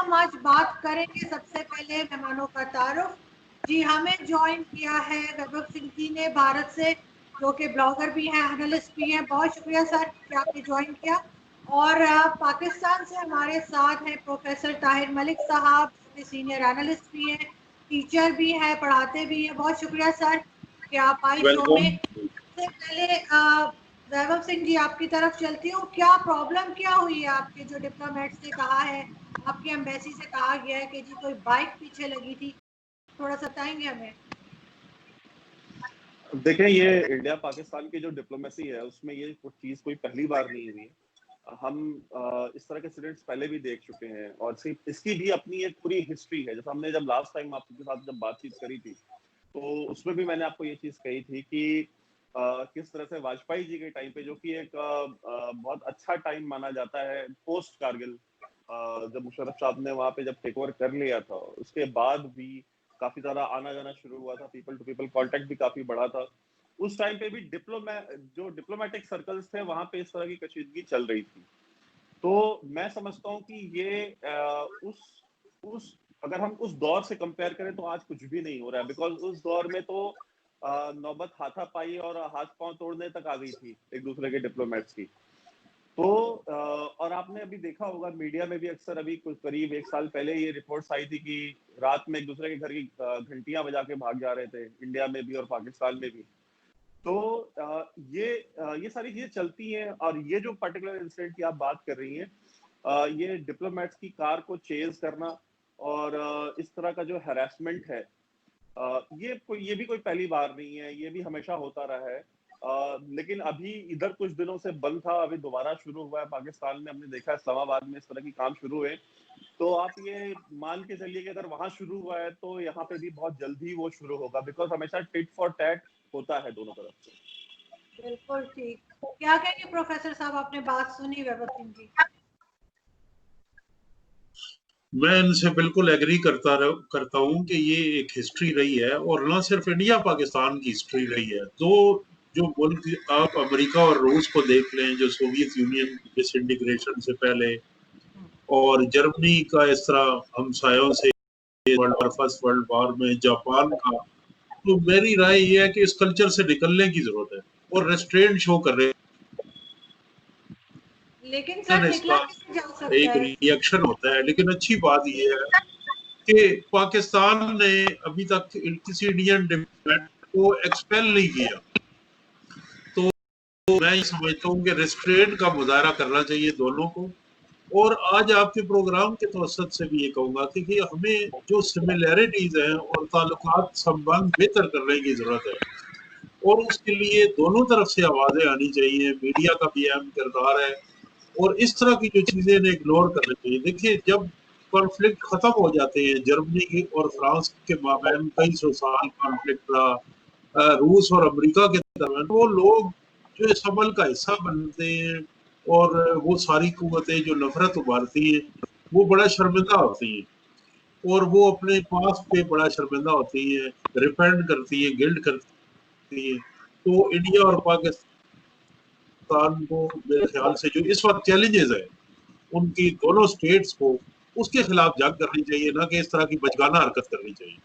हम आज बात करेंगे सबसे पहले मेहमानों का तारुफ। जी हमें ज्वाइन किया है वैभव सिंह जी ने भारत से, जो कि ब्लॉगर भी हैं, एनालिस्ट भी हैं। बहुत शुक्रिया सर कि आपने ज्वाइन किया। और पाकिस्तान से हमारे साथ हैं प्रोफेसर ताहिर मलिक साहब, जो कि सीनियर एनालिस्ट भी हैं, टीचर भी हैं, पढ़ाते भी हैं। बहुत शुक्रिया सर कि आप आए शो में। सबसे पहले वैभव सिंह जी आपकी तरफ चलती हूँ। क्या प्रॉब्लम क्या हुई है आपके, जो डिप्लोमेट्स ने कहा है, आपकी एम्बेसी से कहा गया है कि जी कोई बाइक पीछे लगी थी, थोड़ा सा बताएंगे हमें। देखें, ये इंडिया पाकिस्तान की जो डिप्लोमेसी है उसमें ये चीज कोई पहली बार नहीं हुई है। हम इस तरह के इंसिडेंट्स पहले भी देख चुके हैं और सिर्फ इसकी भी अपनी एक पूरी हिस्ट्री है। जैसे हमने जब लास्ट टाइम आपके साथ जब बातचीत करी थी तो उसमें भी मैंने आपको ये चीज कही थी कि किस तरह से वाजपेयी जी के टाइम पे, जो कि एक बहुत अच्छा टाइम माना जाता है पोस्ट कारगिल, जब मुशर्रफ साहब ने वहां पे जब टेक ओवर कर लिया था, उसके बाद भी काफी ज्यादा आना जाना शुरू हुआ था, पीपल टू पीपल कांटेक्ट भी काफी बढ़ा था। उस टाइम पे भी जो डिप्लोमेटिक सर्कल्स थे वहां पे इस तरह की कशीदगी चल रही थी। तो मैं समझता हूँ कि ये उस अगर हम उस दौर से कंपेयर करें तो आज कुछ भी नहीं हो रहा है, बिकॉज उस दौर में तो नौबत हाथापाई और हाथ पांव तोड़ने तक आ गई थी एक दूसरे के डिप्लोमेट्स की। तो और आपने अभी देखा होगा मीडिया में भी अक्सर, अभी कुछ करीब 1 साल पहले ये रिपोर्ट्स आई थी कि रात में एक दूसरे के घर की घंटियां बजा के भाग जा रहे थे, इंडिया में भी और पाकिस्तान में भी। तो ये सारी चीजें चलती हैं। और ये जो पर्टिकुलर इंसिडेंट की आप बात कर रही हैं, ये डिप्लोमेट्स की कार को चेज करना और इस तरह का जो हैरेसमेंट है, ये भी कोई पहली बार नहीं है, ये भी हमेशा होता रहा है। लेकिन अभी इधर कुछ दिनों से बंद था, अभी दोबारा शुरू हुआ है पाकिस्तान में। हमने देखा इस्लामाबाद में इस तरह की काम शुरू हुए। तो आप ये मान के चलिए कि अगर वहां शुरू हुआ है तो यहाँ पे भी बहुत जल्दी वो शुरू होगा, बिकॉज हमेशा टिट फॉर टैट होता है दोनों तरफ से। बिल्कुल ठीक। क्या कहेंगे प्रोफेसर साहब, आपने बात सुनी वैभव सिंह जी? मैं इनसे बिल्कुल एग्री करता हूँ कि ये एक हिस्ट्री रही है, और ना सिर्फ इंडिया पाकिस्तान की हिस्ट्री रही है। तो जो मुल्क, आप अमेरिका और रूस को देख लें, जो सोवियत यूनियन डिसइंटीग्रेशन से पहले, और जर्मनी का इस तरह हमसायों से फर्स्ट वर्ल्ड वॉर में, जापान का, तो मेरी राय ये है कि इस कल्चर से निकलने की जरूरत है और रेस्ट्रेंट शो कर रहे हैं। लेकिन सर निकला कैसे जा सकता एक है? रिएक्शन होता है, लेकिन अच्छी बात यह है कि पाकिस्तान ने अभी तक किसी इंडियन डिप्लोमेट को एक्सपेल नहीं किया। तो मैं ये समझता हूँ कि रेस्ट्रेंट का मुजाहरा करना चाहिए दोनों को। और आज आपके प्रोग्राम के तवसत से भी ये कहूंगा कि हमें जो सिमिलैरिटीज हैं और ताल्लुकात संबंध बेहतर करने की जरूरत है, और उसके लिए दोनों तरफ से आवाजें आनी चाहिए। मीडिया का भी अहम किरदार है, और इस तरह की जो चीजें ने इग्नोर करनी चाहिए। देखिए, जब कॉन्फ्लिक्ट खत्म हो जाते हैं, जर्मनी और फ्रांस के माबैन कई सौ साल कॉन्फ्लिक्ट रहा, रूस और अमेरिका के दरमियान, वो लोग जो इस अमल का हिस्सा बनते हैं और वो सारी कुव्वतें जो नफरत उभारती हैं, वो बड़ा शर्मिंदा होती हैं और वो अपने पास पे बड़ा शर्मिंदा होती हैं, रिपेंट करती है, गिल्ट करती है। तो इंडिया और पाकिस्तान को मेरे ख्याल से जो इस वक्त चैलेंजेस है, उनकी दोनों स्टेट्स को उसके खिलाफ जंग करनी चाहिए, ना कि इस तरह की बचकाना हरकत करनी चाहिए।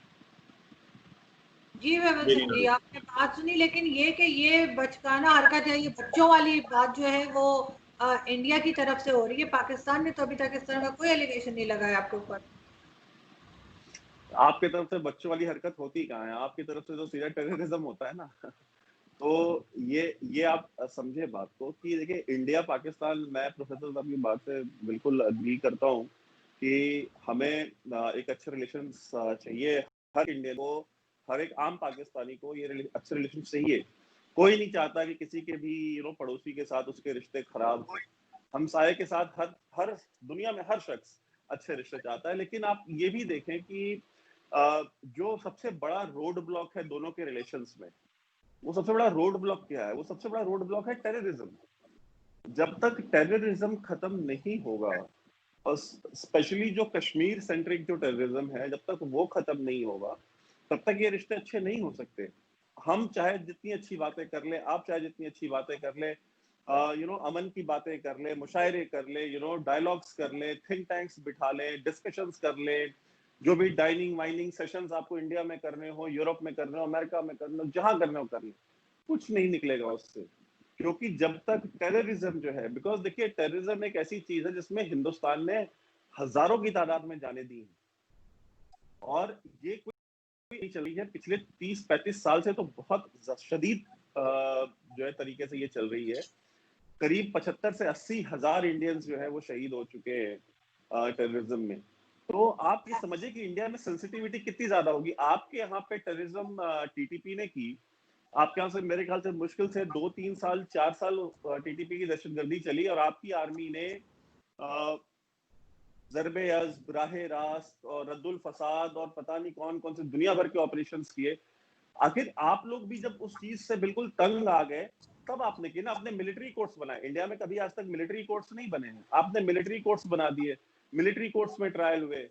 जी वैभव सिंह जी, आपने बात सुनी, लेकिन ये कि ये बचकाना हरकत है, ये बच्चों वाली बात जो है वो इंडिया की तरफ से हो रही है। पाकिस्तान ने तो अभी तक इस तरह का कोई एलिगेशन नहीं लगाया आपके ऊपर। आपकी तरफ से बच्चों वाली हरकत होती कहाँ है? आपकी तरफ से तो सीधा टेररिज्म होता है ना। तो ये आप समझे बात को कि देखिए, इंडिया पाकिस्तान, मैं प्रोफेसर साहब की बात से बिल्कुल अग्री करता हूँ कि हमें एक अच्छे रिलेशन चाहिए। हर इंडियन को, हर एक आम पाकिस्तानी को ये अच्छे रिलेशन चाहिए। कोई नहीं चाहता कि किसी के भी पड़ोसी के साथ उसके रिश्ते खराब हो। हमसाये के साथ हर हर दुनिया में हर शख्स अच्छे रिश्ते चाहता है। लेकिन आप ये भी देखें कि जो सबसे बड़ा रोड ब्लॉक है दोनों के रिलेशंस में, वो सबसे बड़ा रोड ब्लॉक क्या है? वो सबसे बड़ा रोड ब्लॉक है टेररिज्म। जब तक टेररिज्म खत्म नहीं होगा, और स्पेशली जो कश्मीर सेंट्रिक जो टेररिज्म है, जब तक वो खत्म नहीं होगा, तब तक ये रिश्ते अच्छे नहीं हो सकते। हम चाहे जितनी अच्छी बातें कर ले, आप चाहे जितनी अच्छी बातें कर ले, अमन की बातें कर ले, मुशायरे कर ले, डायलॉग्स कर ले, थिंक टैंक्स बिठा ले, डिस्कशंस कर ले, जो भी डाइनिंग वाइनिंग सेशंस आपको इंडिया में करने हो, यूरोप में करने हो, अमेरिका में करने हो, जहां करने हो कर ले, कुछ नहीं निकलेगा उससे। क्योंकि जब तक टेररिज्म जो है, बिकॉज देखिए टेररिज्म एक ऐसी चीज है जिसमें हिंदुस्तान ने हजारों की तादाद में जाने दी है, और ये कोई नहीं चल रही है पिछले 30-35 साल से, तो बहुत शदीद जो है तरीके से ये चल रही है। करीब 75 से 80 हजार इंडियंस जो है वो शहीद हो चुके हैं टेररिज्म में। तो आप ये समझिए कि इंडिया में सेंसिटिविटी कितनी ज्यादा होगी। आपके यहाँ पे टेररिज्म टीटीपी ने की, आपके यहाँ से मेरे ख्याल से मुश्किल से 2-3 साल 4 साल टीटीपी की दहशतगर्दी चली, और आपकी आर्मी ने ज़रबे अज़, राहे रास्त और रद्दुल फसाद और पता नहीं कौन कौन से दुनिया भर के ऑपरेशंस किए। आखिर आप लोग भी जब उस चीज से बिल्कुल तंग आ गए, तब आपने किया ना, आपने मिलिट्री कोर्ट्स बनाए। इंडिया में कभी आज तक मिलिट्री कोर्ट्स नहीं बने हैं, आपने मिलिट्री कोर्ट्स बना दिए, मिलिट्री कोर्ट्स में ट्रायल हुए,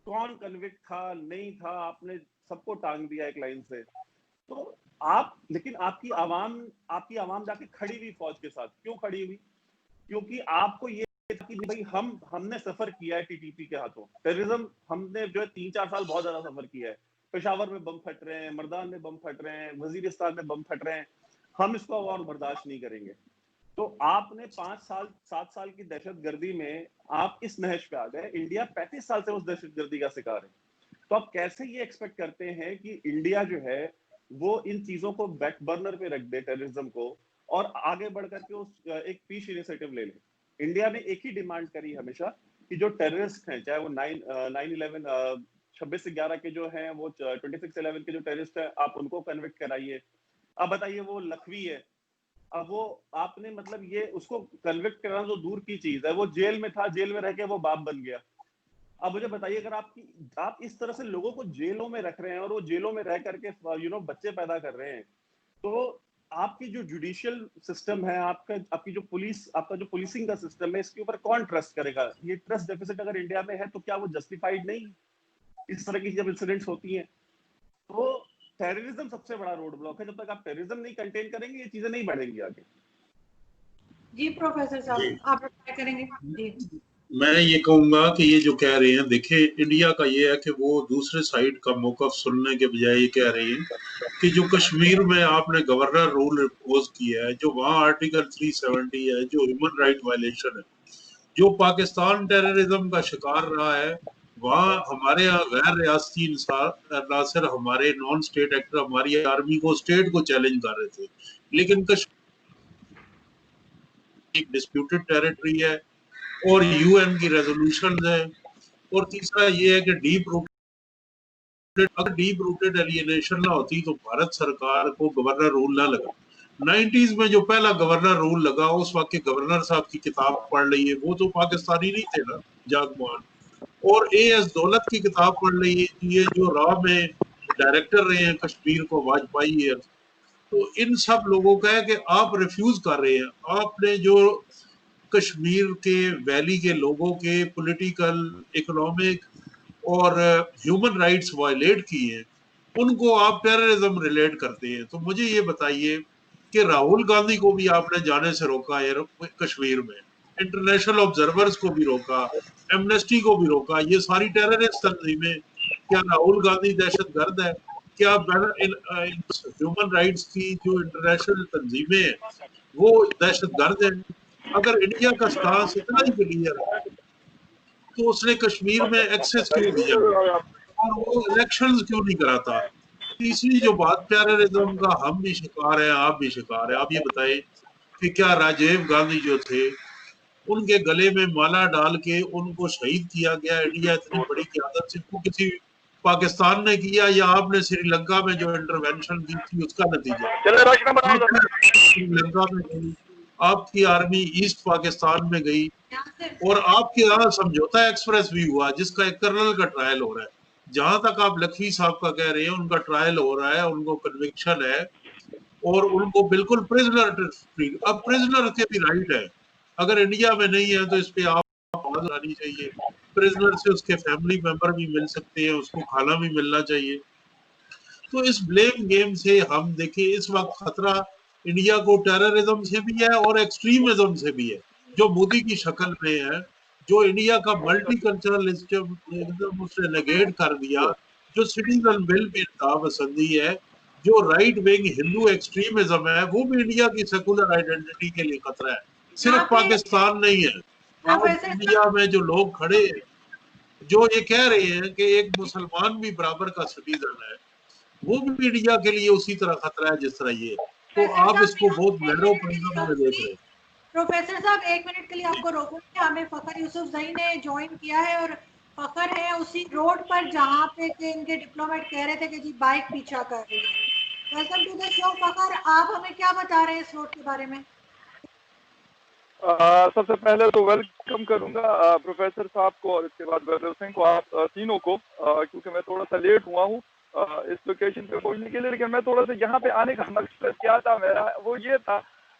कौन कन्विक्ट था नहीं था, आपने सबको टांग दिया एक लाइन से। तो आप, लेकिन आपकी आवाम जाके खड़ी हुई फौज के साथ, क्यों खड़ी हुई? क्योंकि आपको ये कि भाई हमने सफर किया है टीटीपी के हाथों, टेररिज्म हमने जो है 3-4 साल बहुत ज्यादा सफर किया है। पेशावर में बम फट रहे हैं, मर्दान में बम फट रहे हैं, वजीरिस्तान में बम फट रहे हैं, हम इसको और बर्दाश्त नहीं करेंगे। तो आपने 5-7 साल की दहशतगर्दी में आप इस नहज पे आ गए। इंडिया 35 साल से उस दहशतगर्दी का शिकार है। तो आप कैसे ये एक्सपेक्ट करते हैं कि इंडिया जो है वो इन चीजों को बैक बर्नर पे रख दे, टेररिज्म को, और आगे बढ़ करके उस एक पीस इनिशिएटिव ले ले? इंडिया ने एक ही डिमांड करी हमेशा कि जो टेररिस्ट हैं, चाहे वो 9/11 26/11 के जो हैं, वो 26/11 के जो टेररिस्ट हैं, आप उनको कन्विक्ट कराइए। अब बताइए वो लखवी है, अब वो आपने मतलब ये उसको कन्विक्ट कराना तो दूर की चीज है, वो जेल में था, जेल में रह के वो बाप बन गया। अब मुझे बताइए, अगर आप इस तरह से लोगों को जेलों में रख रहे हैं और वो जेलों में रह करके बच्चे पैदा कर रहे हैं, तो आपकी जो जुडिशियल सिस्टम है, आपकी जो पुलिसिंग का सिस्टम है, इसके ऊपर कौन ट्रस्ट करेगा? ये ट्रस्ट डेफिसिट अगर इंडिया में है तो क्या वो जस्टिफाइड नहीं? इस तरह की जब इंसिडेंट्स होती हैं, तो टेररिज्म सबसे बड़ा रोड ब्लॉक है। जब तक आप टेररिज्म नहीं कंटेन करेंगे, ये चीजें नहीं बढ़ेंगी आगे। जी प्रोफेसर साहब, आप रिप्लाई करेंगे? जी, मैं ये कहूंगा कि ये जो कह रहे हैं, देखिए इंडिया का ये है कि वो दूसरे साइड का मौकफ सुनने के बजाय ये कह रहे हैं कि जो कश्मीर में आपने गवर्नर रूल इम्पोज किया है, जो वहाँ आर्टिकल 370 है, जो ह्यूमन राइट वायलेशन है, जो पाकिस्तान टेररिज्म का शिकार रहा है, वहाँ हमारे यहाँ गैर रियासती इंसान, ना सिर्फ हमारे नॉन स्टेट एक्टर हमारी आर्मी को, स्टेट को चैलेंज कर रहे थे, लेकिन कश्मीर एक डिस्प्यूटेड टेरिटरी है और यूएन की रेजोल्यूशन है। और तीसरा ये है कि डीप रूटेड एलियनेशन ना होती तो भारत सरकार को गवर्नर रूल ना लगा। 90s में जो पहला गवर्नर रूल लगा, उस वक्त के गवर्नर साहब की किताब पढ़ ली है, वो तो पाकिस्तानी नहीं थे ना, जागमान। और एएस दौलत की किताब पढ़ ली है, ये जो रॉ में डायरेक्टर रहे हैं कश्मीर को, वाजपेयी है। तो इन सब लोगों का है कि आप रिफ्यूज कर रहे हैं, आपने जो कश्मीर के वैली के लोगों के पॉलिटिकल, इकोनॉमिक और ह्यूमन राइट्स वायलेट किए हैं, उनको आप टेररिज्म रिलेट करते हैं। तो मुझे ये बताइए कि राहुल गांधी को भी आपने जाने से रोका है कश्मीर में, इंटरनेशनल ऑब्जर्वर्स को भी रोका, एमनेस्टी को भी रोका, ये सारी टेररिस्ट तंजीमें। क्या राहुल गांधी दहशतगर्द है? क्या ह्यूमन राइट्स की जो इंटरनेशनल तंजीमें हैं वो दहशतगर्द है? अगर इंडिया का स्टांस इतना ही क्लियर है तो उसने कश्मीर में एक्सेस क्यों दिया और वो इलेक्शंस क्यों नहीं कराता? तीसरी जो बात टेररिज्म का, हम भी शिकार हैं, आप भी शिकार हैं। आप ये बताएं कि क्या राजीव गांधी जो थे, उनके गले में माला डाल के उनको शहीद किया गया इंडिया इतनी बड़ी क़यादत से, वो किसी पाकिस्तान ने किया, या आपने श्रीलंका में जो इंटरवेंशन की थी उसका नतीजा? श्रीलंका में गई, आपकी आर्मी ईस्ट पाकिस्तान में गई, और आपके यहाँ समझौता एक्सप्रेस भी हुआ जिसका एक कर्नल का ट्रायल हो रहा है। जहां तक आप लखवी साहब का कह रहे हैं, उनका ट्रायल हो रहा है, उनको कन्विक्शन है और उनको बिल्कुल प्रिजनर फ्री। अब प्रिजनर के भी राइट है, अगर इंडिया में नहीं है तो इस पे आप आवाज आनी चाहिए। प्रिजनर से उसके फैमिली मेंबर भी मिल सकते हैं, उसको खाना भी मिलना चाहिए। तो इस ब्लेम गेम से हम देखिए, इस वक्त खतरा इंडिया को टेररिज्म से भी है और एक्सट्रीमिज्म से भी है, जो मोदी की शक्ल में है, जो इंडिया का मल्टी कल्चरलिज्म उसने नेगेट कर दिया, जो सिटीजन बिल पे इंतहा पसंदी है, जो राइट विंग हिंदू एक्सट्रीमिज्म है, वो भी इंडिया की सेकुलर आइडेंटिटी के लिए खतरा है। सिर्फ पाकिस्तान नहीं है, आज इंडिया में जो लोग खड़े हैं जो ये कह रहे हैं कि एक मुसलमान भी बराबर का सिटीजन है, वो भी इंडिया के लिए उसी तरह खतरा है जिस तरह ये। तो आप इसको बहुत नैरो प्रिज्म में देख रहे हैं। प्रोफेसर साहब 1 मिनट के लिए आपको रोकूंगी, हमें फखर यूसुफजई ने ज्वाइन किया है और फखर है उसी रोड पर जहाँ पे के इनके डिप्लोमेट कह रहे थे कि जी बाइक पीछा कर रही है। वेलकम टू द शो फखर, आप हमें क्या बता रहे हैं इस रोड के बारे में? सबसे पहले तो वेलकम करूंगा प्रोफेसर साहब को और इसके बाद वैभव सिंह को, आप तीनों को, क्योंकि मैं थोड़ा सा लेट हुआ हूँ इस लोकेशन पे पहुंचने के लिए। लेकिन मैं थोड़ा सा यहाँ पे आने का मकसद क्या था मेरा, वो ये था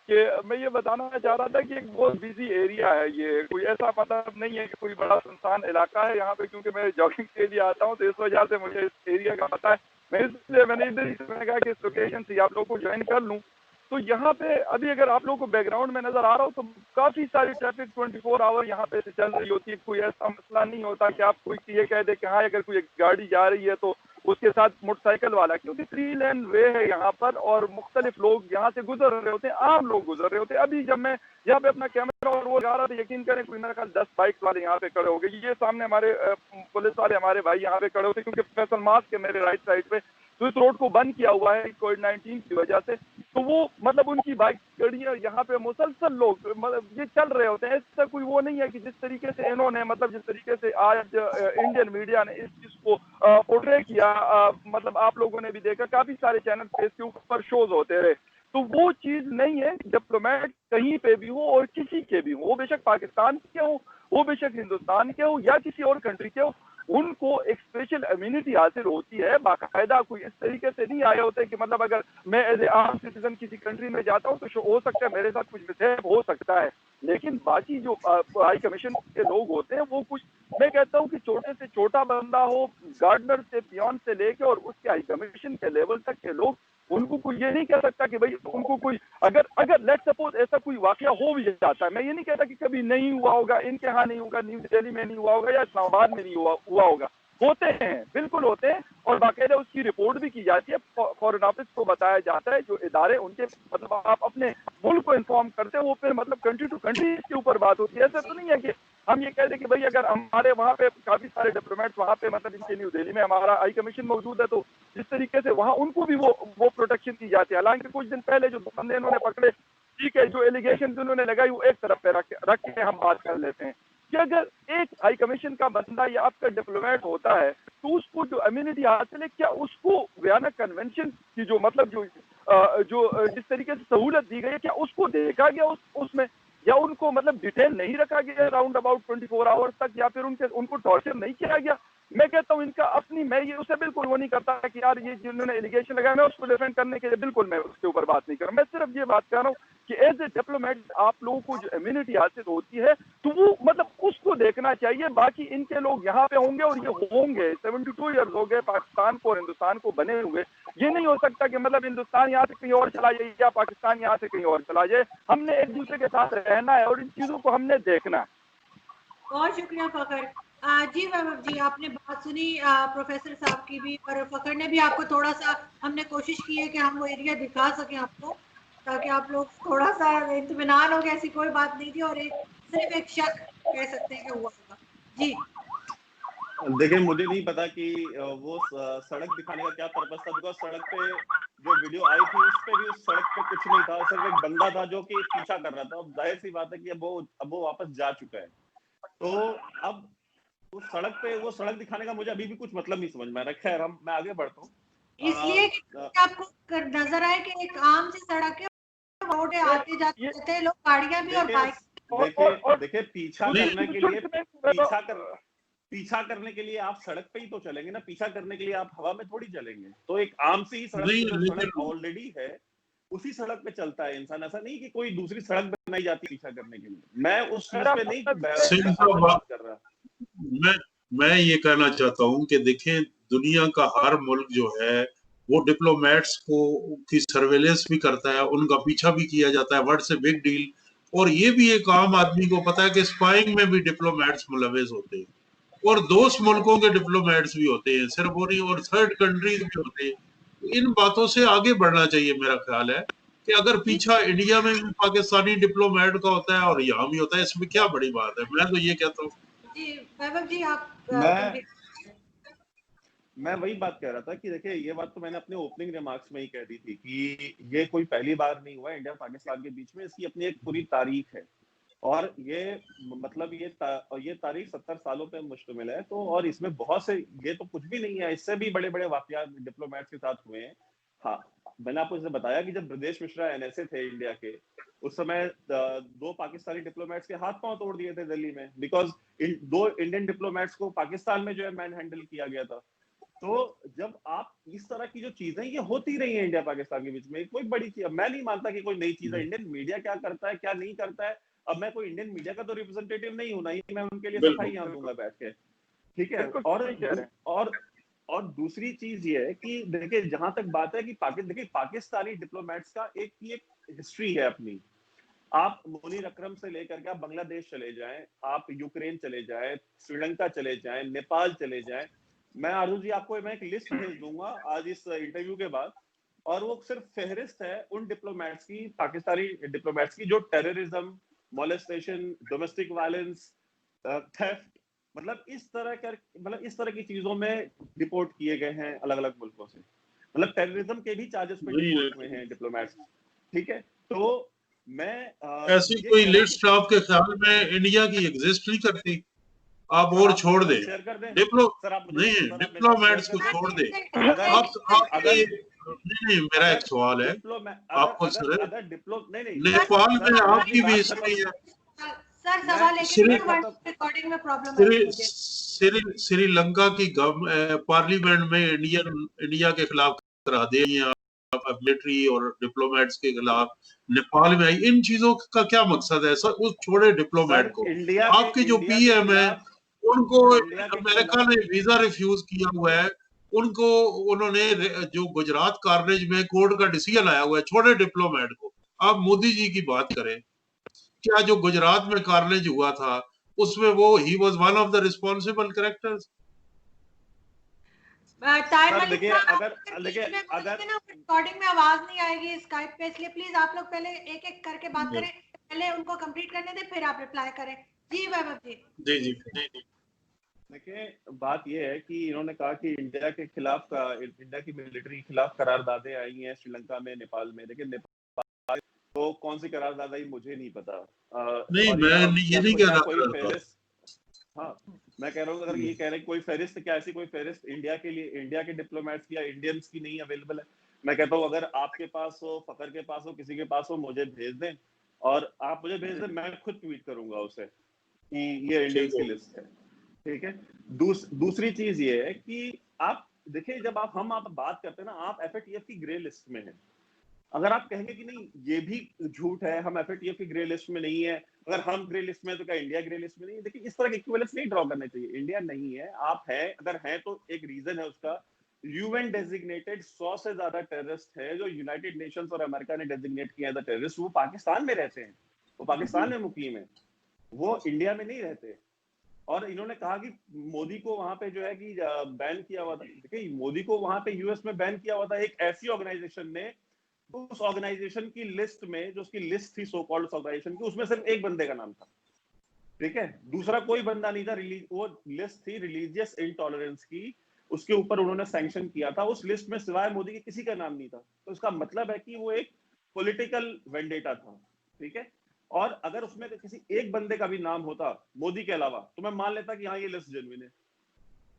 कि मैं ये बताना चाह रहा था कि एक बहुत बिजी एरिया है ये, कोई ऐसा मतलब नहीं है कि कोई बड़ा सुनसान इलाका है यहाँ पे, क्योंकि मैं जॉगिंग के लिए आता हूँ तो इस वजह से मुझे इस एरिया का पता है। मैंने इधर ही कहा कि इस लोकेशन से आप लोग को ज्वाइन कर लूँ। तो यहाँ पे अभी अगर आप लोगों को बैकग्राउंड में नजर आ रहा हो तो काफी सारी ट्रैफिक 24 आवर यहाँ पे से चल रही होती है। कोई ऐसा मसला नहीं होता कि आप कोई ये कह दे कि हाँ अगर कोई गाड़ी जा रही है तो उसके साथ मोटरसाइकिल वाला, क्योंकि 3 लेन वे है यहाँ पर और मुख्तलिफ लोग यहाँ से गुजर रहे होते हैं, आम लोग गुजर रहे होते हैं। अभी जब मैं यहाँ पे अपना कैमरा और वो लगा रहा था, यकीन करें कोई मेरे ख्याल 10 बाइक वाले यहाँ पे खड़े हो गए। ये सामने हमारे पुलिस वाले हमारे भाई यहाँ पे खड़े होते, क्योंकि फैसल मास्क के मेरे राइट साइड पे तो इस रोड को बंद किया हुआ है कोविड-19 की वजह से। तो वो मतलब उनकी बाइक गाड़ियां यहाँ पे मुसलसल लोग मतलब ये चल रहे होते हैं। ऐसा कोई वो नहीं है कि जिस तरीके से इन्होंने मतलब जिस तरीके से आज इंडियन मीडिया ने इस चीज को पोर्ट्रे किया, मतलब आप लोगों ने भी देखा काफी सारे चैनल पे इसके ऊपर शोज होते रहे। तो वो चीज नहीं है। डिप्लोमेट कहीं पे भी हो और किसी के भी हो, वो बेशक पाकिस्तान के हो, वो बेशक हिंदुस्तान के हो या किसी और कंट्री के हो, उनको एक स्पेशल इम्यूनिटी हासिल होती है। बाकायदा कोई इस तरीके से नहीं आया होता है कि मतलब अगर मैं एज ए आम सिटीजन किसी कंट्री में जाता हूँ तो हो सकता है मेरे साथ कुछ मिसहैप हो सकता है, लेकिन बाकी जो हाई कमीशन के लोग होते हैं वो कुछ, मैं कहता हूँ कि छोटे से छोटा बंदा हो, गार्डनर से पियोन से लेके और उसके हाई कमीशन के लेवल तक के लोग, उनको कोई ये नहीं कह सकता कि भाई उनको कोई अगर लेट सपोज ऐसा कोई वाकया हो भी जाता है, मैं ये नहीं कहता कि कभी नहीं हुआ होगा, इनके यहाँ नहीं होगा, न्यू दिल्ली में नहीं हुआ होगा या इस्लामाबाद में नहीं हुआ होगा, होते हैं, बिल्कुल होते हैं और बाकायदा उसकी रिपोर्ट भी की जाती है। फॉरेन ऑफिस को बताया जाता है, जो इदारे उनके मतलब आप अपने मुल्क को इन्फॉर्म करते हैं, वो फिर मतलब कंट्री टू कंट्री इसके ऊपर बात होती है। ऐसा तो नहीं है कि हम ये कह दें कि भाई अगर हमारे वहाँ पे काफी सारे डिप्लोमेट्स वहाँ पे मतलब इनके न्यू दिल्ली में हमारा हाई कमीशन मौजूद है, तो जिस तरीके से वहाँ उनको भी वो प्रोटेक्शन दी जाती है। हालांकि कुछ दिन पहले जो बंदे इन्होंने पकड़े, ठीक है, जो एलिगेशन उन्होंने लगाई वो एक तरफ पे रख के हम बात कर लेते हैं कि अगर एक हाई कमीशन का बंदा या आपका डिप्लोमेट होता है तो उसको जो इम्यूनिटी हासिल है, क्या उसको वियना कन्वेंशन की जो मतलब जो जिस तरीके से सहूलत दी गई है, क्या उसको देखा गया उसमें, या उनको मतलब डिटेल नहीं रखा गया राउंड अबाउट 24 आवर्स तक, या फिर उनको टॉर्चर नहीं किया गया? मैं कहता हूँ इनका अपनी, मैं ये उसे बिल्कुल वो नहीं करता कि यार ये जिन्होंने एलिगेशन लगाया मैं उसको डिफेंड करने के लिए बिल्कुल मैं उसके ऊपर बात नहीं कर रहा। मैं सिर्फ ये बात कर रहा हूँ कि एज ए डिप्लोमेट आप लोगों को जो इम्यूनिटी हासिल होती है तो वो मतलब उसको देखना चाहिए। बाकी इनके लोग यहाँ पे होंगे और ये होंगे, 72 ईयर्स हो गए पाकिस्तान को और हिंदुस्तान को बने हुए। ये नहीं हो सकता कि मतलब हिंदुस्तान यहाँ से कहीं और चला जाए या पाकिस्तान यहाँ से कहीं और चला जाए। हमने एक दूसरे के साथ रहना है और इन चीजों को हमने देखना है। बहुत शुक्रिया फखर जी। वैभव जी, आपने बात सुनी प्रोफेसर साहब की भी, और फखर ने भी आपको थोड़ा सा, हमने कोशिश की है कि हम वो एरिया दिखा सकें आपको, ताकि आप लोग थोड़ा सा इत्मीनान हो गया। ऐसी कोई बात नहीं थी और सिर्फ एक शक कह सकते हैं कि हुआ होगा जी। देखिए, मुझे नहीं पता कि वो सड़क दिखाने का क्या पर्पस था, बिकॉज सड़क पे जो वीडियो आई थी उस पे भी उस सड़क पे कुछ नहीं था, सिर्फ एक बंदा था जो कि पीछा कर रहा था। अब जाहिर सी बात है कि अब वो वापस जा चुका है, तो अब उस सड़क पे वो सड़क दिखाने का मुझे अभी भी कुछ मतलब नहीं समझ में आ रहा। खैर, मैं आगे बढ़ता हूँ। इसलिए कि आपको नजर आए कि एक आम सी सड़क है, रोड आते जाते रहते हैं लोग, गाड़ियां भी और बाइक। देखिए पीछा करने के लिए आप सड़क पे ही तो चलेंगे ना, पीछा करने के लिए आप हवा में थोड़ी चलेंगे। तो एक आम सी ही सड़क ऑलरेडी है, उसी सड़क पे चलता है इंसान। ऐसा नहीं कि कोई दूसरी सड़क बनाई जाती पीछा करने के लिए। मैं उस चीज पे नहीं बात कर रहा। मैं ये कहना चाहता हूँ कि देखें, दुनिया का हर मुल्क जो है वो डिप्लोमेट्स को की सर्वेलेंस भी करता है, उनका पीछा भी किया जाता है, व्हाट्स ए बिग डील। और ये भी एक आम आदमी को पता है कि स्पाइंग में भी डिप्लोमेट्स मुलविस होते हैं, और दोस्त मुल्कों के डिप्लोमेट्स भी होते हैं, सिर्फ वो नहीं, और थर्ड कंट्रीज भी होते हैं। इन बातों से आगे बढ़ना चाहिए। मेरा ख्याल है कि अगर पीछा इंडिया में भी पाकिस्तानी डिप्लोमेट का होता है और यहाँ भी होता है, इसमें क्या बड़ी बात है? मैं तो ये कहता हूँ। जी वैभव जी आप मैं मैं वही बात कह रहा था कि देखिए, ये बात तो मैंने अपने ओपनिंग रिमार्क्स में ही कह दी थी कि ये कोई पहली बार नहीं हुआ इंडिया पाकिस्तान के बीच में, इसकी अपनी एक पूरी तारीख है। और ये मतलब ये तारीख 70 सालों पे मुश्तमिल है। तो और इसमें बहुत से, ये तो कुछ भी नहीं है, इससे भी बड़े बड़े वाकयात डिप्लोमेट्स के साथ हुए हैं। हाँ, मैंने आपको जैसे बताया कि जब ब्रजेश मिश्रा एनएसए थे इंडिया के, उस समय 2 पाकिस्तानी डिप्लोमेट्स के हाथ पांव तोड़ दिए थे दिल्ली में, बिकॉज 2 इंडियन डिप्लोमेट्स को पाकिस्तान में जो है मैन हैंडल किया गया था। तो जब आप इस तरह की जो चीजें ये होती रही है इंडिया पाकिस्तान के बीच में, कोई बड़ी चीज, मैं नहीं मानता कि कोई नई चीज है। इंडियन मीडिया क्या करता है क्या नहीं करता है, अब मैं कोई इंडियन मीडिया का तो रिप्रेजेंटेटिव नहीं हूं, ना ही मैं उनके लिए सफाई यहाँ दूंगा बैठ के, ठीक है। बिल्कुल और सही कह रहे हैं। और दूसरी चीज ये है कि देखिए, जहां तक बात है कि देखिए पाकिस्तानी डिप्लोमेट्स का एक हिस्ट्री है अपनी। आप मुनीर अकरम से लेकर के आप बांग्लादेश चले जाएं, आप यूक्रेन चले जाएं, श्रीलंका चले जाएं, नेपाल चले जाएं। मैं आरुष जी आपको मैं एक लिस्ट भेज दूंगा आज इस इंटरव्यू के बाद, और वो सिर्फ फहरिस्त है उन डिप्लोमेट्स की, पाकिस्तानी डिप्लोमेट्स की, जो terrorism, molestation, domestic violence, theft, मतलब इस तरह की चीजों में डिपोर्ट किए गए हैं अलग अलग मुल्कों से। मतलब टेररिज्म के भी चार्जेस पे डिपोर्ट हुए हैं डिप्लोमेट्स, ठीक है। तो मैं ऐसी ये कोई कह रहा हूँ लिस्ट आपके ख्याल में इंडिया की एग्जिस्ट नहीं करती? आप सर, और आप छोड़ मुझे दे, बस शेयर कर दें। डिप्लो सर आप मुझे नहीं, सर आप मेरे साथ शेयर डिप्लोमेट्स कर को दें। छोड़ दे। अगर आप अगर ये नहीं, मेरा एक अगर सवाल है अगर आपको अगर सर। अगर डिप्लो नहीं नहीं नेपाल सर, में मेरी आपकी भी बात हिस्ट्री है। सर मैं सवाल एक श्री मिनट, रिकॉर्डिंग में प्रॉब्लम आई थी मुझे। श्रीलंका की पार्लियामेंट में इंडिया के खिलाफ करा दे, मिलिट्री और डिप्लोमेट्स के खिलाफ नेपाल में आई। इन चीजों का क्या मकसद है सर? उस छोड़े डिप्लोमेट सर को, इंडिया आपके जो के पीएम है खिलाफ, उनको सर इंडिया के अमेरिका खिलाफ, ने वीजा रिफ्यूज किया हुआ है। उनको उन्होंने जो गुजरात कार्नेज में कोर्ट का डिसीजन आया हुआ है, छोड़े डिप्लोमेट को, आप मोदी जी की बात करें। क्या जो गुजरात में कार्नेज हुआ था उसमें वो he was one of the responsible characters? Time sir Ali देखिए, साहब, अगर अगर देखिए बीच में अगर बोलेंगे ना रिकॉर्डिंग में आवाज नहीं आएगी स्काइप पे, इसलिए प्लीज आप लोग पहले एक एक करके बात करें, पहले उनको कंप्लीट करने दें फिर आप रिप्लाई करें। जी वैभव जी। जी जी। देखिए, बात यह है कि इन्होंने कहा कि इंडिया की मिलिट्री के खिलाफ करारदादें आई हैं श्रीलंका में, नेपाल में। देखिए, नेपाल तो कौन सी करारदाद आई मुझे नहीं पता। नहीं, और मैं ये नहीं कह क्या कोई रहा था। फेरिस्त, हाँ, मैं कह रहा हूँ अगर ये कह रहे हैं कोई फेरिस्त, क्या ऐसी कोई फेरिस्त इंडिया के लिए, इंडिया के डिप्लोमेट्स की या इंडियंस की नहीं अवेलेबल है? मैं कहता हूँ अगर आपके पास हो, फकर के पास हो, किसी के पास हो, मुझे भेज दें, और आप मुझे भेज दें, मैं खुद ट्वीट करूंगा उसे कि ये इंडियंस ठीक की है। लिस्ट है, ठीक है। दूसरी चीज ये है कि आप देखिए, जब आप बात करते हैं ना, आप एफएटीएफ की ग्रे लिस्ट में हैं। अगर आप कहेंगे कि नहीं ये भी झूठ है, हम एफएटीएफ की ग्रे लिस्ट में नहीं है, अगर हम ग्रे लिस्ट में तो क्या इंडिया ग्रे लिस्ट में नहीं है? देखिए, इस तरह के इक्विवेलेंस नहीं ड्रॉ करने चाहिए। इंडिया नहीं है, आप हैं, अगर हैं तो एक रीजन है उसका। यूएन डेजिग्नेटेड 100 से ज्यादा टेररिस्ट है जो यूनाइटेड नेशंस और अमेरिका ने डेजिग्नेट किया है टेररिस्ट, वो पाकिस्तान में रहते हैं, वो पाकिस्तान में मुकीम है, वो इंडिया में नहीं रहते। और इन्होंने कहा कि मोदी को वहां पे जो है कि बैन किया हुआ था। देखिए, मोदी को वहां पे यूएस में बैन किया हुआ था एक ऐसी ऑर्गेनाइजेशन ने, उस ऑर्गेनाइजेशन की लिस्ट में, जो उसकी लिस्ट थी सो कॉल्ड ऑर्गेनाइजेशन की, उसमें सिर्फ एक बंदे का नाम था, ठीक है, दूसरा कोई बंदा नहीं था। वो लिस्ट थी रिलीजियस इंटॉलरेंस की, उसके ऊपर उन्होंने सैंक्शन किया था। उस लिस्ट में सिवाय मोदी के किसी का नाम नहीं था। तो इसका मतलब है कि वो एक पॉलिटिकल वेंडेटा था, ठीक है। और अगर उसमें किसी एक बंदे का भी नाम होता मोदी के अलावा, तो मैं मान लेता कि हाँ ये लिस्ट जेन्युइन है।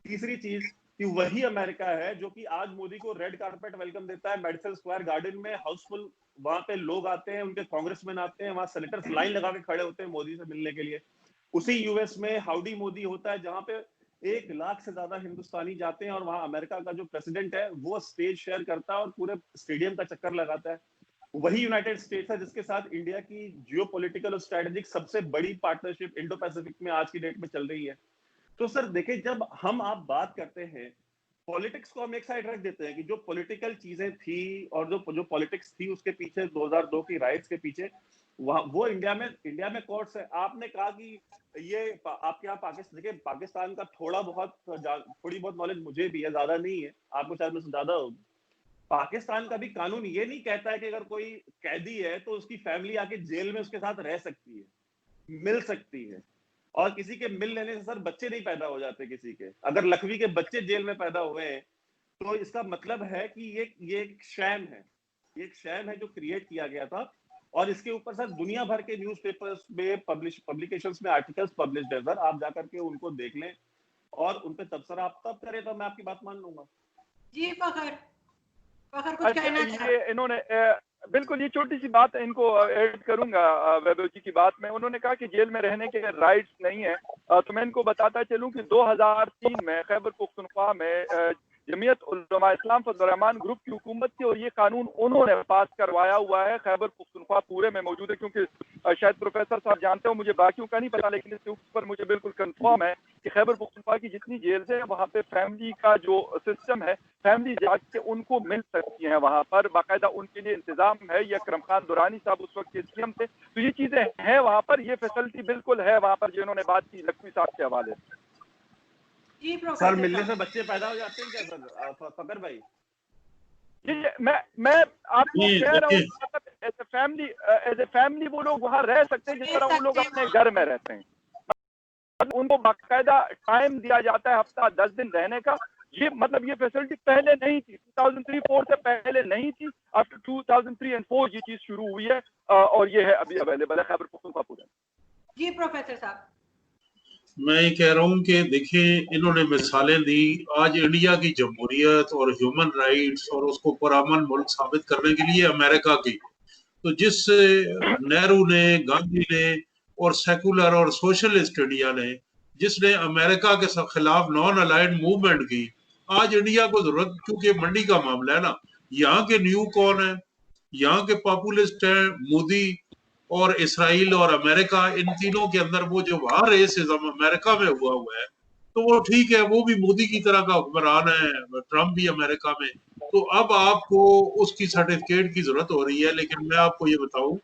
तीसरी चीज कि वही अमेरिका है जो कि आज मोदी को रेड कारपेट वेलकम देता है मेडिसिन स्क्वायर गार्डन में, हाउसफुल, वहां पे लोग आते हैं, उनके कांग्रेसमैन आते हैं, वहां सेनेटर्स लाइन लगा के खड़े होते हैं मोदी से मिलने के लिए। उसी यूएस में हाउडी मोदी होता है, जहां पे 1 लाख से ज्यादा हिंदुस्तानी जाते हैं, और वहां अमेरिका का जो प्रेसिडेंट है वो स्टेज शेयर करता है और पूरे स्टेडियम का चक्कर लगाता है। वही यूनाइटेड स्टेट्स है जिसके साथ इंडिया की जियोपॉलिटिकल और स्ट्रेटेजिक सबसे बड़ी पार्टनरशिप इंडो पैसिफिक में आज की डेट में चल रही है। तो सर देखिए, जब आप बात करते हैं पॉलिटिक्स को हम एक साइड रख देते हैं कि जो पॉलिटिकल चीजें थी और जो पॉलिटिक्स थी उसके पीछे 2002 की राइट्स के पीछे वो इंडिया में कोर्ट्स है। आपने कहा कि ये आपके यहाँ पाकिस्तान, देखिए पाकिस्तान का थोड़ी बहुत नॉलेज मुझे भी है, ज्यादा नहीं है, आपको शायद मुझसे ज्यादा होगी। पाकिस्तान का भी कानून ये नहीं कहता है कि अगर कोई कैदी है तो उसकी फैमिली आके जेल में उसके साथ रह सकती है, मिल सकती है। और किसी के मिल लेने से सर बच्चे नहीं पैदा हो जाते किसी के। अगर लखवी के बच्चे जेल में पैदा हुए हैं तो इसका मतलब है कि ये एक शैम है, ये एक शैम है जो क्रिएट किया गया था। और इसके ऊपर सर दुनिया भर के न्यूज़पेपर्स में पब्लिकेशंस में आर्टिकल्स पब्लिश्ड है सर, आप जाकर के उनको देख लें और उन पे तबसरा आप तब करें तो मैं आपकी बात मान लूंगा। जी फखर कुछ कहना चाह ये इन्होंने बिल्कुल, ये छोटी सी बात इनको ऐड करूंगा वैभव जी की बात में। उन्होंने कहा कि जेल में रहने के राइट्स नहीं है, तो मैं इनको बताता चलूं कि 2003 में खैबर पख्तूनख्वा में जमीयत उलमा इस्लाम फजल रहमान ग्रुप की हुकूमत थी और ये कानून उन्होंने पास करवाया हुआ है। खैबर पख्तूनख्वा पूरे में मौजूद है, क्योंकि शायद प्रोफेसर साहब जानते हो, मुझे बाकियों का नहीं पता, लेकिन इसके ऊपर मुझे बिल्कुल कंफर्म है कि खैबर पख्तूनख्वा की जितनी जेल्स है वहाँ पे फैमिली का जो सिस्टम है, फैमिली जाके उनको मिल सकती हैं, वहाँ पर बाकायदा उनके लिए इंतजाम है। ये अकरम खान दुरानी साहब उस वक्त के सीएम थे, तो ये चीजें हैं वहाँ पर, ये फैसिलिटी बिल्कुल है वहाँ पर जिन्होंने बात की लखवी साहब के हवाले से। जी सर मिलने से बच्चे पैदा हो जाते हैं क्या सर फकर भाई? ये मैं आपको कह रहा हूँ, एज ए फैमिली वो लोग वहाँ रह सकते हैं जिस तरह वो लोग अपने घर में रहते हैं। उनको बाकायदा टाइम दिया जाता है हफ्ता 10 दिन रहने का। ये मतलब ये फैसिलिटी पहले नहीं थी, 2003-4 से पहले नहीं थी। आफ्टर 2003 एंड 4 ये चीज शुरू हुई है और ये है अभी अवेलेबल है खैबर पख्तूनख्वा पूरे। जी प्रोफेसर साहब, मैं ये कह रहा हूँ कि देखिए इन्होंने मिसालें दी आज इंडिया की जमहूरियत और ह्यूमन राइट्स और उसको पुरअमन मुल्क साबित करने के लिए अमेरिका की, तो जिस नेहरू ने, गांधी ने और सेकुलर और सोशलिस्ट इंडिया ने, जिसने अमेरिका के खिलाफ नॉन अलाइड मूवमेंट की, आज इंडिया को जरूरत, क्योंकि मंडी का मामला है ना, यहाँ के न्यू कौन है, यहाँ के पॉपुलिस्ट है मोदी और इसराइल और अमेरिका। इन तीनों के अंदर वो जो वहां रेसिज्म अमेरिका में हुआ है, तो वो ठीक है, वो भी मोदी की तरह का हुक्मरान है, ट्रम्प भी अमेरिका में। तो अब आपको उसकी सर्टिफिकेट की जरूरत हो रही है। लेकिन मैं आपको ये बताऊं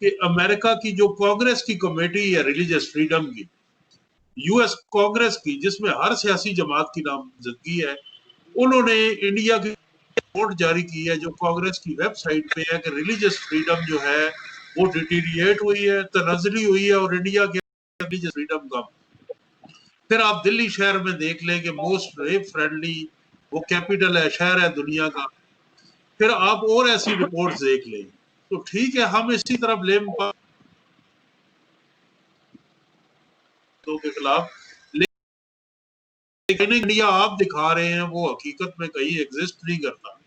कि अमेरिका की जो कांग्रेस की कमेटी है रिलीजियस फ्रीडम की, यूएस कांग्रेस की, जिसमें हर सियासी जमात की नामजदगी है, उन्होंने इंडिया की रिपोर्ट जारी की है जो कांग्रेस की वेबसाइट पे है कि रिलीजियस फ्रीडम जो है वो डिटीरिएट हुई है, तनज़ली हुई है और इंडिया के रिलीजियस फ्रीडम कम। फिर आप दिल्ली शहर में देख लें कि मोस्ट रेप फ्रेंडली वो कैपिटल है, शहर है दुनिया का। फिर आप और ऐसी रिपोर्ट्स देख लें, तो ठीक है हम इसी तरह ब्लेम के खिलाफ, लेकिन इंडिया आप दिखा रहे हैं वो हकीकत में कहीं एग्जिस्ट नहीं करता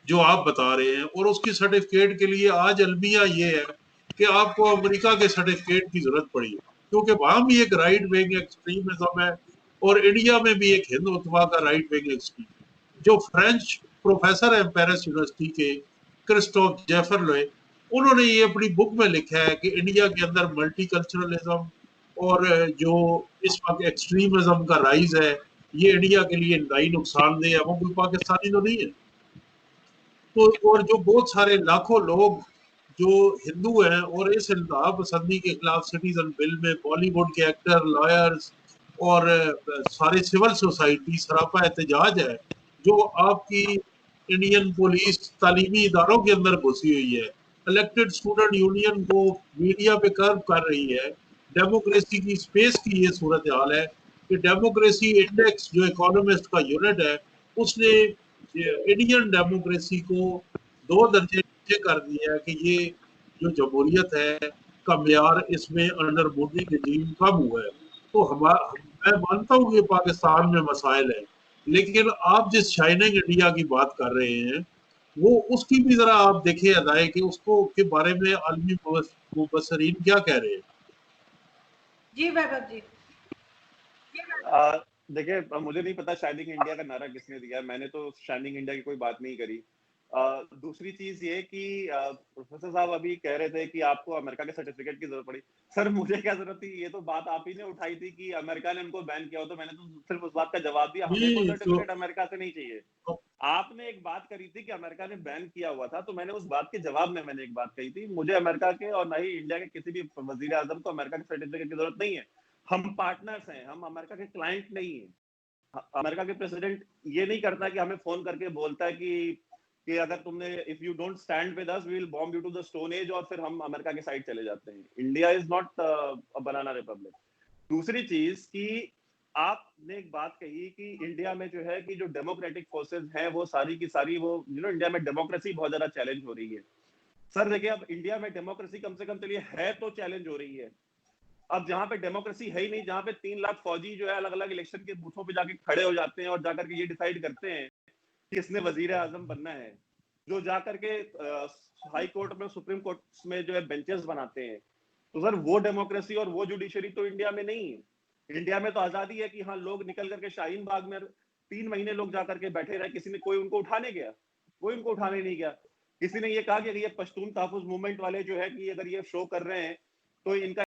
जो आप बता रहे हैं। और उसकी सर्टिफिकेट के लिए आज अलमिया ये है कि आपको अमेरिका के सर्टिफिकेट की जरूरत पड़ी है, क्योंकि वहां भी एक राइट विंग एक्सट्रीमिज्म है और इंडिया में भी एक हिंदुत्व का राइट विंग एक्सट्रीमिज्म। जो फ्रेंच प्रोफेसर है पेरिस यूनिवर्सिटी के क्रिस्टोफ जेफरले, उन्होंने ये अपनी बुक में लिखा है कि इंडिया के अंदर मल्टीकल्चरलिज्म और जो इस वक्त एक्सट्रीमिज्म का राइज है, ये इंडिया के लिए इंतहाई नुकसानदेह है। वो कोई पाकिस्तानी तो नहीं है। तो और जो बहुत सारे लाखों लोग जो हिंदू हैं और इस इंतहा पसंदी के खिलाफ सिटीजन बिल में बॉलीवुड के एक्टर, लॉयर्स और सारे सिविल सोसाइटी सरापा एहतजाज है, जो आपकी इंडियन पुलिस तालीमी इदारों के अंदर घुसी हुई है, इलेक्टेड स्टूडेंट यूनियन को मीडिया पे कर्व कर रही है। डेमोक्रेसी की स्पेस की ये सूरत हाल है कि डेमोक्रेसी इंडेक्स जो इकोनॉमिस्ट का यूनिट है, उसने इंडियन डेमोक्रेसी को 2 दर्जे नीचे कर दिया है कि ये जो जमहूरियत है का म्यार इसमें अंडर मोदी रजीम कम हुआ है। तो हमारा, मैं मानता हूँ कि पाकिस्तान में मसाइल है, लेकिन आप जिस शाइनिंग इंडिया की बात कर रहे हैं वो उसकी भी जरा आप देखिए अदाए कि उसको के बारे में आलमी मुबसरीन क्या कह रहे हैं। जी वैभव जी। देखिए मुझे नहीं पता शाइनिंग इंडिया का नारा किसने दिया, मैंने तो शाइनिंग इंडिया की कोई बात नहीं करी। दूसरी चीज ये कि प्रोफेसर साहब अभी कह रहे थे कि आपको अमेरिका के सर्टिफिकेट की जरूरत पड़ी। सर मुझे क्या जरूरत थी, ये तो बात आप ही ने उठाई थी कि अमेरिका ने उनको बैन किया हो, तो मैंने तो सिर्फ उस बात का जवाब दिया, हमें कोई नहीं तो सर्टिफिकेट अमेरिका से नहीं चाहिए। आपने एक बात करी थी कि अमेरिका ने बैन किया हुआ था, तो मैंने उस बात के जवाब में मैंने एक बात कही थी, मुझे अमेरिका के और न ही इंडिया के किसी भी वजीर आजम को अमेरिका के सर्टिफिकेट की जरूरत नहीं है। हम पार्टनर्स हैं, हम अमेरिका के क्लाइंट नहीं है। अमेरिका के प्रेसिडेंट ये नहीं करता कि हमें फोन करके बोलता है कि अगर तुमने if you don't stand with us we will bomb you to the stone age, और फिर हम अमेरिका के साइड चले जाते हैं। India is not a banana republic. दूसरी चीज कि आपने एक बात कही कि इंडिया में जो है कि जो डेमोक्रेटिक फोर्सेस हैं वो सारी की सारी वो इंडिया में डेमोक्रेसी बहुत ज्यादा चैलेंज हो रही है। सर देखिए, अब इंडिया में डेमोक्रेसी कम से कम चलिए है तो चैलेंज हो रही है। अब जहां पे डेमोक्रेसी है ही नहीं, जहां पे 3 लाख फौजी जो है अलग अलग इलेक्शन के बूथों पे जाके खड़े हो जाते हैं और जाकर के ये डिसाइड करते हैं कि किसने वजीर आजम बनना है, जो जाकर के हाई कोर्ट में सुप्रीम कोर्ट में जो है बेंचेस बनाते हैं, तो सर वो डेमोक्रेसी और वो जुडिशरी तो इंडिया में नहीं है। इंडिया में तो आजादी है कि हाँ लोग निकल करके शाहीन बाग में 3 महीने लोग जाकर के बैठे रहे, किसी ने कोई उनको उठाने गया? कोई उनको उठाने नहीं गया। किसी ने ये कहा कि ये पश्तून तहफ्फुज मूवमेंट वाले जो है कि अगर ये शो कर रहे हैं तो इनका